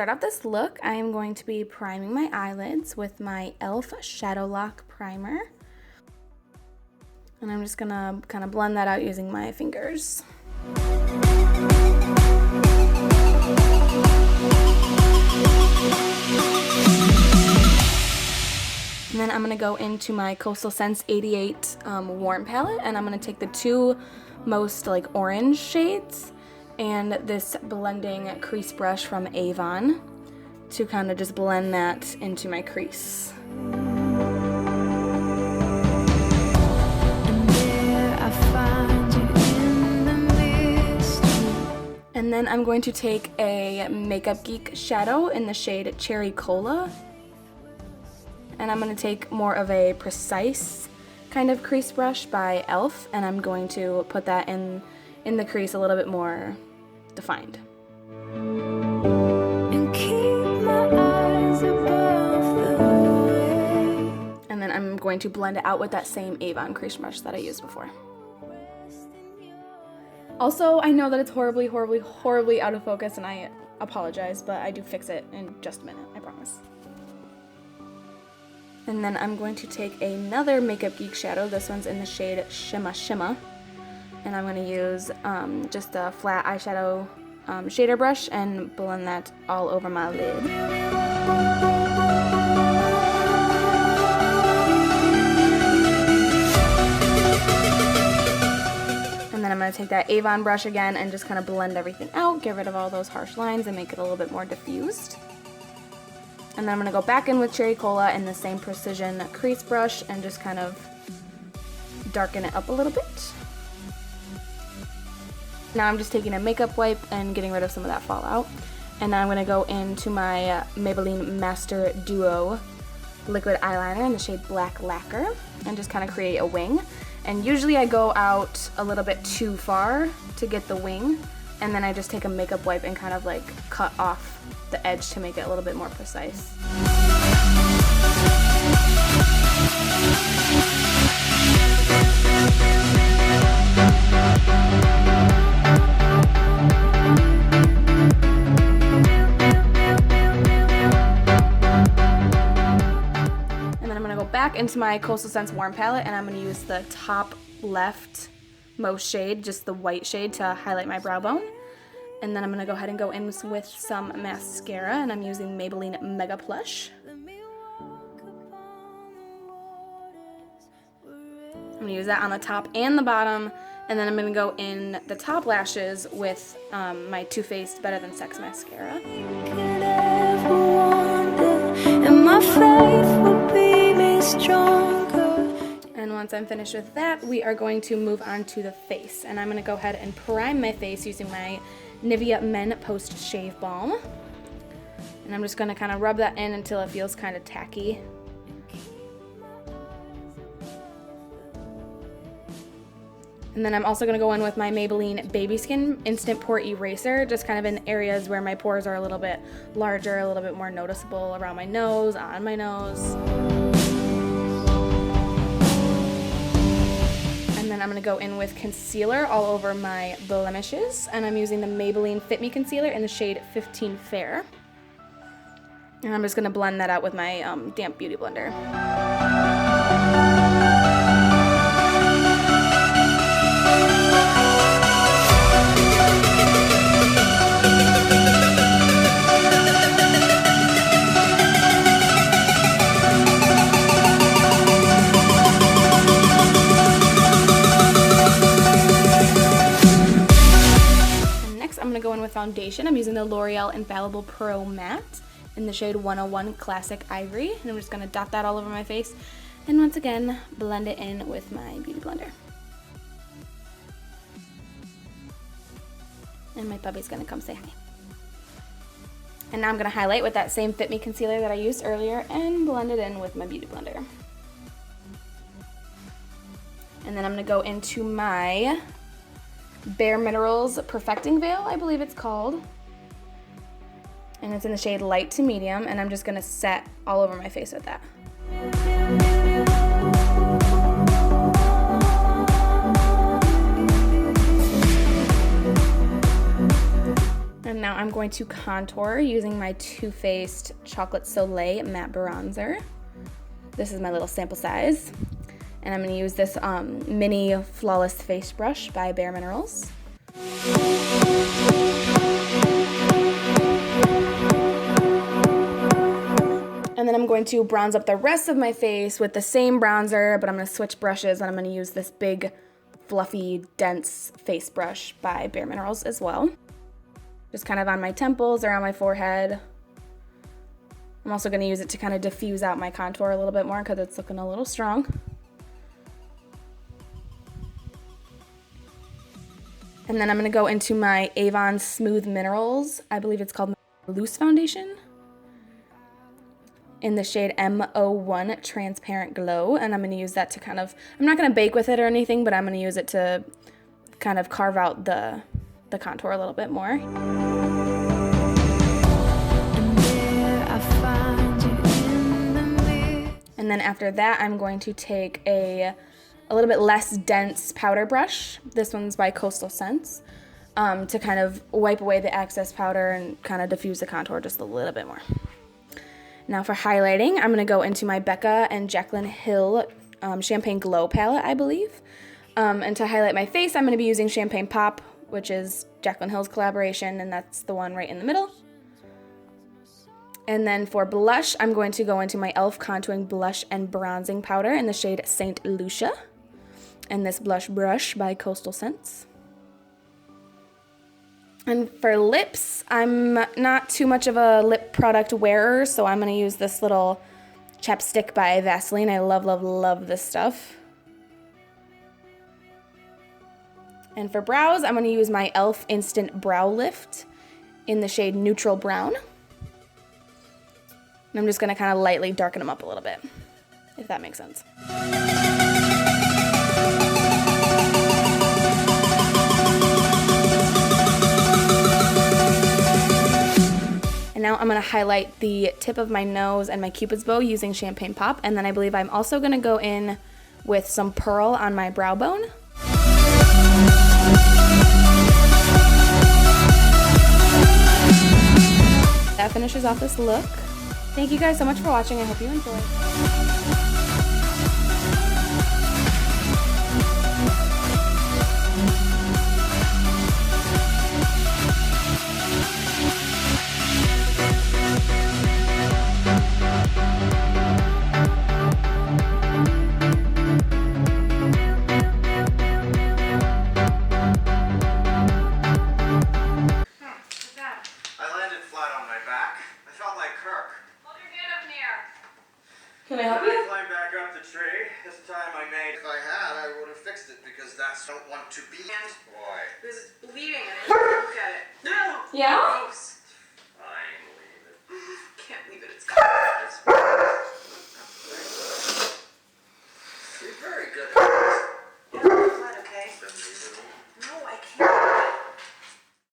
start off this look, I am going to be priming my eyelids with my Elle Shadow Lock Primer. And I'm just gonna kind of blend that out using my fingers. And then I'm gonna go into my Coastal Scents 88 Warm Palette, and I'm gonna take the two most like orange shades and this blending crease brush from Avon to kind of just blend that into my crease. And then I'm going to take a Makeup Geek shadow in the shade Cherry Cola. And I'm going to take more of a precise kind of crease brush by e.l.f. and I'm going to put that in the crease a little bit more defined. And then I'm going to blend it out with that same Avon crease brush that I used before. Also, I know that it's horribly out of focus and I apologize, but I do fix it in just a minute, I promise. And then I'm going to take another Makeup Geek shadow. This one's in the shade Shimma. And I'm going to use just a flat eyeshadow shader brush and blend that all over my lid. And then I'm going to take that Avon brush again and just kind of blend everything out, get rid of all those harsh lines and make it a little bit more diffused. And then I'm going to go back in with Cherry Cola and the same precision crease brush and just kind of darken it up a little bit. Now I'm just taking a makeup wipe and getting rid of some of that fallout. And now I'm going to go into my Maybelline Master Duo liquid eyeliner in the shade Black Lacquer and just kind of create a wing. And usually I go out a little bit too far to get the wing, and then I just take a makeup wipe and kind of like cut off the edge to make it a little bit more precise. And then I'm going to go back into my Coastal Scents Warm Palette and I'm going to use the top left most shade, just the white shade, to highlight my brow bone. And then I'm going to go ahead and go in with some mascara, and I'm using Maybelline Mega Plush. I'm going to use that on the top and the bottom, and then I'm going to go in the top lashes with my Too Faced Better Than Sex mascara. And once I'm finished with that, we are going to move on to the face, and I'm going to go ahead and prime my face using my Nivea Men Post Shave Balm. And I'm just going to kind of rub that in until it feels kind of tacky. And then I'm also going to go in with my Maybelline Baby Skin Instant Pore Eraser, just kind of in areas where my pores are a little bit larger, a little bit more noticeable around my nose, on my nose. And then I'm going to go in with concealer all over my blemishes, and I'm using the Maybelline Fit Me Concealer in the shade 15 Fair. And I'm just going to blend that out with my damp beauty blender. Foundation. I'm using the L'Oreal Infallible Pro Matte in the shade 101 Classic Ivory, and I'm just going to dot that all over my face and once again blend it in with my beauty blender. And my puppy's going to come say hi. And now I'm going to highlight with that same Fit Me concealer that I used earlier and blend it in with my beauty blender. And then I'm going to go into my Bare Minerals Perfecting Veil, I believe it's called. And it's in the shade Light to Medium, and I'm just going to set all over my face with that. And now I'm going to contour using my Too Faced Chocolate Soleil Matte Bronzer. This is my little sample size. And I'm gonna use this mini Flawless Face Brush by Bare Minerals. And then I'm going to bronze up the rest of my face with the same bronzer, but I'm gonna switch brushes and I'm gonna use this big, fluffy, dense face brush by Bare Minerals as well. Just kind of on my temples, around my forehead. I'm also gonna use it to kind of diffuse out my contour a little bit more because it's looking a little strong. And then I'm gonna go into my Avon Smooth Minerals, I believe it's called Loose Foundation, in the shade M01 Transparent Glow. And I'm gonna use that to kind of, I'm not gonna bake with it or anything, but I'm gonna use it to kind of carve out the contour a little bit more. And then after that, I'm going to take a little bit less dense powder brush. This one's by Coastal Scents, to kind of wipe away the excess powder and kind of diffuse the contour just a little bit more. Now for highlighting, I'm gonna go into my Becca and Jaclyn Hill Champagne Glow palette, I believe. And to highlight my face, I'm gonna be using Champagne Pop, which is Jaclyn Hill's collaboration, and that's the one right in the middle. And then for blush, I'm going to go into my e.l.f. Contouring Blush and Bronzing Powder in the shade Saint Lucia, and this blush brush by Coastal Scents. And for lips, I'm not too much of a lip product wearer, so I'm gonna use this little chapstick by Vaseline. I love, love, love this stuff. And for brows, I'm gonna use my e.l.f. Instant Brow Lift in the shade Neutral Brown. And I'm just gonna kind of lightly darken them up a little bit, if that makes sense. And now I'm gonna highlight the tip of my nose and my Cupid's bow using Champagne Pop, and then I believe I'm also gonna go in with some Pearl on my brow bone. That finishes off this look. Thank you guys so much for watching. I hope you enjoyed. Can I help you? I climbed back up the tree. This time I made. If I had, I would have fixed it because that's don't want to be. Boy. It was bleeding and I didn't look at it. No. Yeah? Gross.